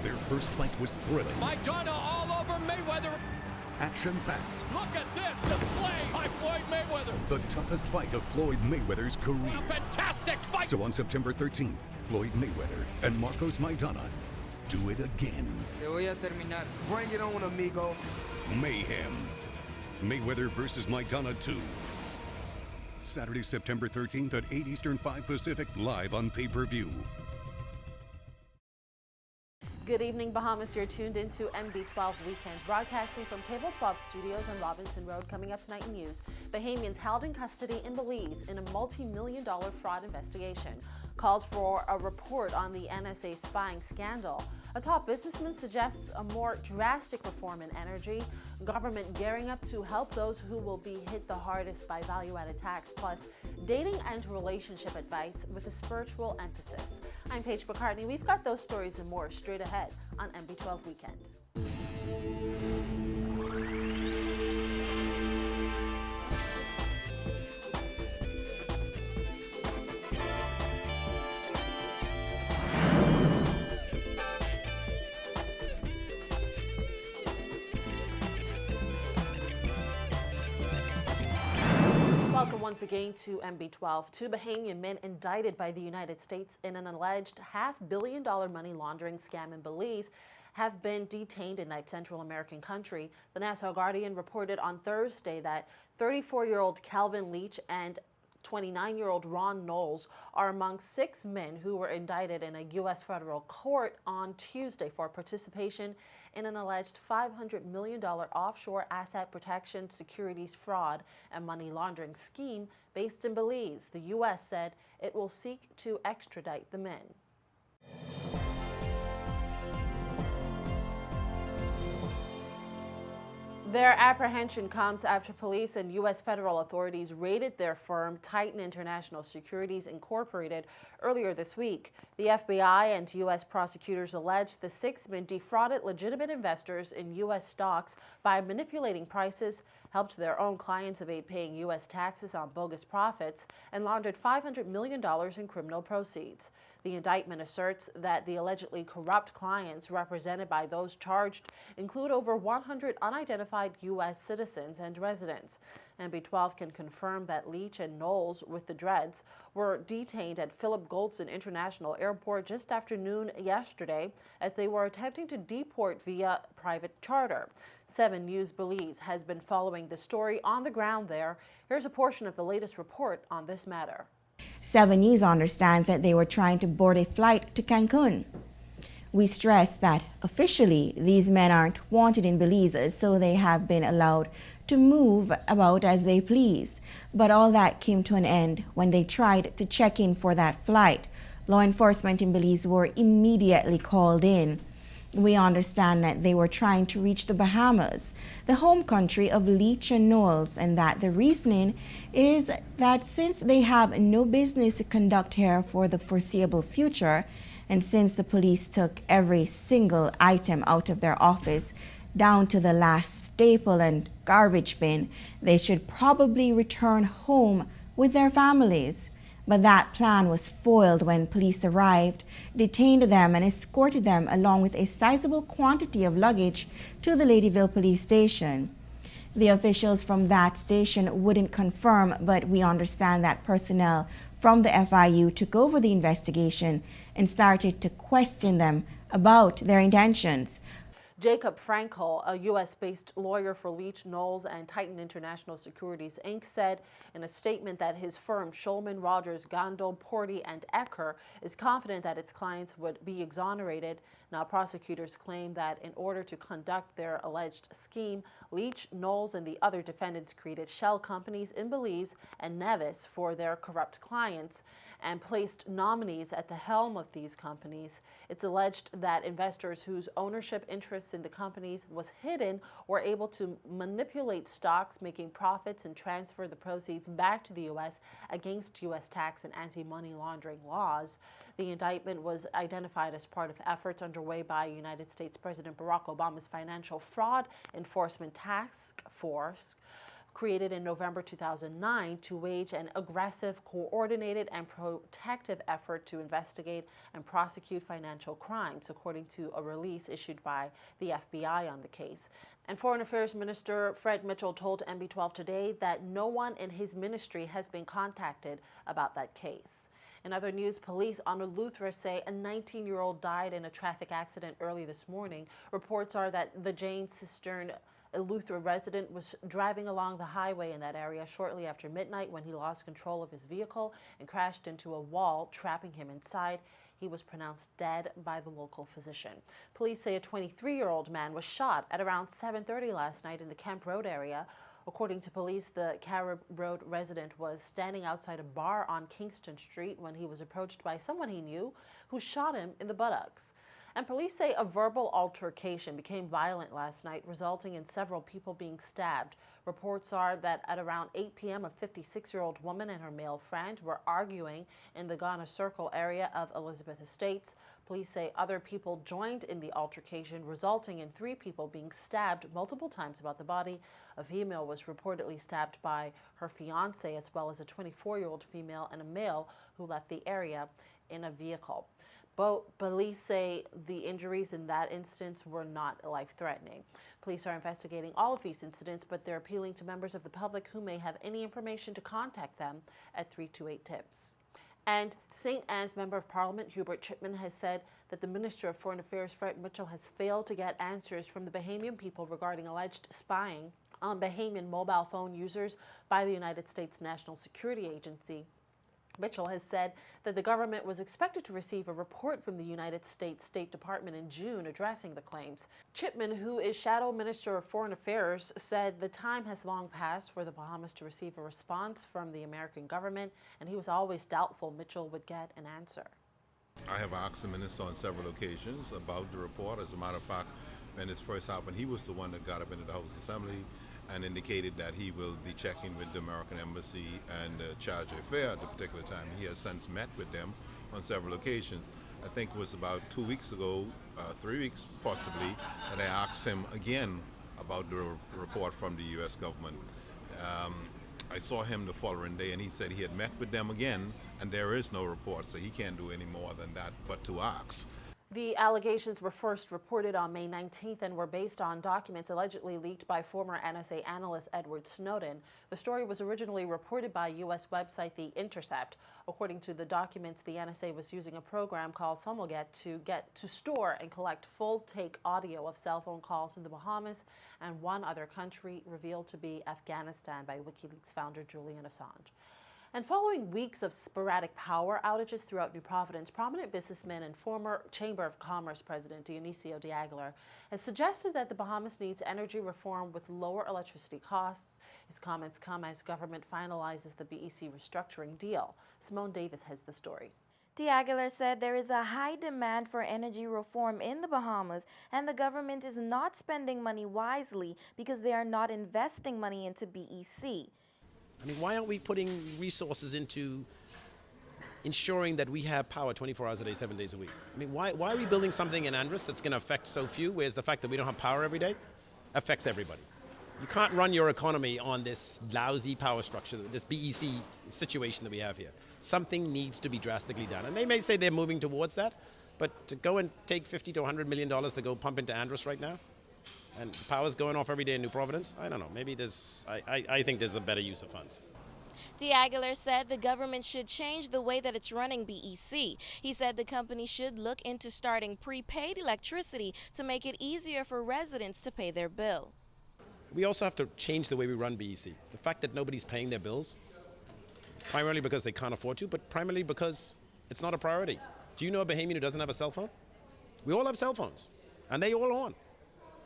Their first fight was thrilling. Madonna all over Mayweather. Action-packed. Look at this display by Floyd Mayweather. The toughest fight of Floyd Mayweather's career. What a fantastic fight. So on September 13th, Floyd Mayweather and Marcos Maidana do it again. Te voy a terminar. Bring it on, amigo. Mayhem. Mayweather versus Maidana 2. Saturday, September 13th at 8 Eastern, 5 Pacific, live on pay-per-view. Good evening, Bahamas. You're tuned into MB12 Weekend, broadcasting from Cable 12 Studios on Robinson Road. Coming up tonight in news, Bahamians held in custody in Belize in a multi-million-dollar fraud investigation. Calls for a report on the NSA spying scandal. A top businessman suggests a more drastic reform in energy. Government gearing up to help those who will be hit the hardest by value-added tax, plus dating and relationship advice with a spiritual emphasis. I'm Paige McCartney. We've got those stories and more straight ahead on MB12 Weekend. Welcome once again to MB12. Two Bahamian men indicted by the United States in an alleged $500 million money laundering scam in Belize have been detained in that Central American country. The Nassau Guardian reported on Thursday that 34-year-old Calvin Leach and 29-year-old Ron Knowles are among 6 men who were indicted in a U.S. federal court on Tuesday for participation in an alleged $500 million offshore asset protection, securities fraud, and money laundering scheme based in Belize. The U.S. said it will seek to extradite the men. Their apprehension comes after police and U.S. federal authorities raided their firm, Titan International Securities Incorporated, earlier this week. The FBI and U.S. prosecutors alleged the 6 men defrauded legitimate investors in U.S. stocks by manipulating prices, helped their own clients evade paying U.S. taxes on bogus profits, and laundered $500 million in criminal proceeds. The indictment asserts that the allegedly corrupt clients represented by those charged include over 100 unidentified U.S. citizens and residents. MB12 can confirm that Leach and Knowles with the dreads were detained at Philip Goldson International Airport just after noon yesterday as they were attempting to deport via private charter. 7 News Belize has been following the story on the ground there. Here's a portion of the latest report on this matter. 7 News understands that they were trying to board a flight to Cancun. We stress that officially these men aren't wanted in Belize, so they have been allowed to move about as they please. But all that came to an end when they tried to check in for that flight. Law enforcement in Belize were immediately called in. We understand that they were trying to reach the Bahamas, the home country of Leach and Knowles, and that the reasoning is that since they have no business to conduct here for the foreseeable future, and since the police took every single item out of their office, down to the last staple and garbage bin, they should probably return home with their families. But that plan was foiled when police arrived, detained them, and escorted them along with a sizable quantity of luggage to the Ladyville police station. The officials from that station wouldn't confirm, but we understand that personnel from the FIU took over the investigation and started to question them about their intentions. Jacob Frankel, a U.S.-based lawyer for Leach, Knowles, and Titan International Securities, Inc., said in a statement that his firm, Shulman, Rogers, Gondel, Porty, and Ecker, is confident that its clients would be exonerated. Now, prosecutors claim that in order to conduct their alleged scheme, Leach, Knowles, and the other defendants created shell companies in Belize and Nevis for their corrupt clients and placed nominees at the helm of these companies. It's alleged that investors whose ownership interests in the companies was hidden were able to manipulate stocks, making profits, and transfer the proceeds back to the U.S. against U.S. tax and anti-money laundering laws. The indictment was identified as part of efforts underway by United States President Barack Obama's Financial Fraud Enforcement Task Force, created in November 2009 to wage an aggressive, coordinated, and protective effort to investigate and prosecute financial crimes, according to a release issued by the FBI on the case. And Foreign Affairs Minister Fred Mitchell told NB12 Today that no one in his ministry has been contacted about that case. In other news, police on Eleuthera say a 19-year-old died in a traffic accident early this morning. Reports are that the Jane Cistern Eleuthera resident was driving along the highway in that area shortly after midnight when he lost control of his vehicle and crashed into a wall, trapping him inside. He was pronounced dead by the local physician. Police say a 23-year-old man was shot at around 7:30 last night in the Kemp Road area. According to police, the Carib Road resident was standing outside a bar on Kingston Street when he was approached by someone he knew who shot him in the buttocks. And police say a verbal altercation became violent last night, resulting in several people being stabbed. Reports are that at around 8 p.m., a 56-year-old woman and her male friend were arguing in the Ghana Circle area of Elizabeth Estates. Police say other people joined in the altercation, resulting in 3 people being stabbed multiple times about the body. A female was reportedly stabbed by her fiancé, as well as a 24-year-old female and a male who left the area in a vehicle. Both police say the injuries in that instance were not life-threatening. Police are investigating all of these incidents, but they're appealing to members of the public who may have any information to contact them at 328-TIPS. And St. Anne's Member of Parliament Hubert Chipman has said that the Minister of Foreign Affairs Fred Mitchell has failed to get answers from the Bahamian people regarding alleged spying on Bahamian mobile phone users by the United States National Security Agency. Mitchell has said that the government was expected to receive a report from the United States State Department in June addressing the claims. Chipman, who is Shadow Minister of Foreign Affairs, said the time has long passed for the Bahamas to receive a response from the American government, and he was always doubtful Mitchell would get an answer. I have asked the minister on several occasions about the report. As a matter of fact, when this first happened, he was the one that got up into the House Assembly and indicated that he will be checking with the American Embassy and Charge d'Affaires at the particular time. He has since met with them on several occasions. I think it was about 2 weeks ago, 3 weeks possibly, that I asked him again about the report from the U.S. government. I saw him the following day and he said he had met with them again and there is no report, so he can't do any more than that but to ask. The allegations were first reported on May 19th and were based on documents allegedly leaked by former NSA analyst Edward Snowden. The story was originally reported by U.S. website The Intercept. According to the documents, the NSA was using a program called Somoget to store and collect full-take audio of cell phone calls in the Bahamas and one other country, revealed to be Afghanistan by WikiLeaks founder Julian Assange. And following weeks of sporadic power outages throughout New Providence, prominent businessman and former Chamber of Commerce President Dionisio de Aguilar has suggested that the Bahamas needs energy reform with lower electricity costs. His comments come as government finalizes the BEC restructuring deal. Simone Davis has the story. De Aguilar said there is a high demand for energy reform in the Bahamas, and the government is not spending money wisely because they are not investing money into BEC. I mean, why aren't we putting resources into ensuring that we have power 24 hours a day, 7 days a week? I mean, why are we building something in Andros that's going to affect so few, whereas the fact that we don't have power every day affects everybody? You can't run your economy on this lousy power structure, this BEC situation that we have here. Something needs to be drastically done. And they may say they're moving towards that, but to go and take $50 to $100 million to go pump into Andros right now, and power's going off every day in New Providence, I don't know. Maybe I think there's a better use of funds. De Aguilar said the government should change the way that it's running BEC. He said the company should look into starting prepaid electricity to make it easier for residents to pay their bill. We also have to change the way we run BEC. The fact that nobody's paying their bills, primarily because they can't afford to, but primarily because it's not a priority. Do you know a Bahamian who doesn't have a cell phone? We all have cell phones, and they all on.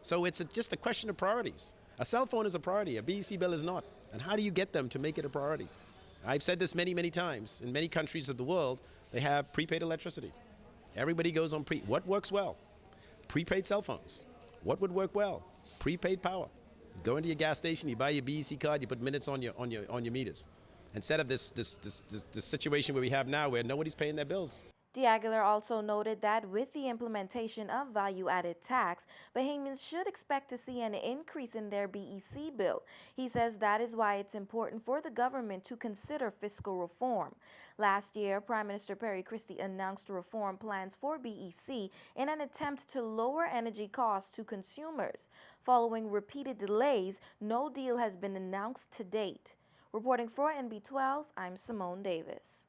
So it's just a question of priorities. A cell phone is a priority, a BEC bill is not. And how do you get them to make it a priority? I've said this many, many times. In many countries of the world, they have prepaid electricity. Everybody goes on what works well? Prepaid cell phones. What would work well? Prepaid power. You go into your gas station, you buy your BEC card, you put minutes on your meters. Instead of this situation where we have now where nobody's paying their bills. De Aguilar also noted that with the implementation of value-added tax, Bahamians should expect to see an increase in their BEC bill. He says that is why it's important for the government to consider fiscal reform. Last year, Prime Minister Perry Christie announced reform plans for BEC in an attempt to lower energy costs to consumers. Following repeated delays, no deal has been announced to date. Reporting for NB12, I'm Simone Davis.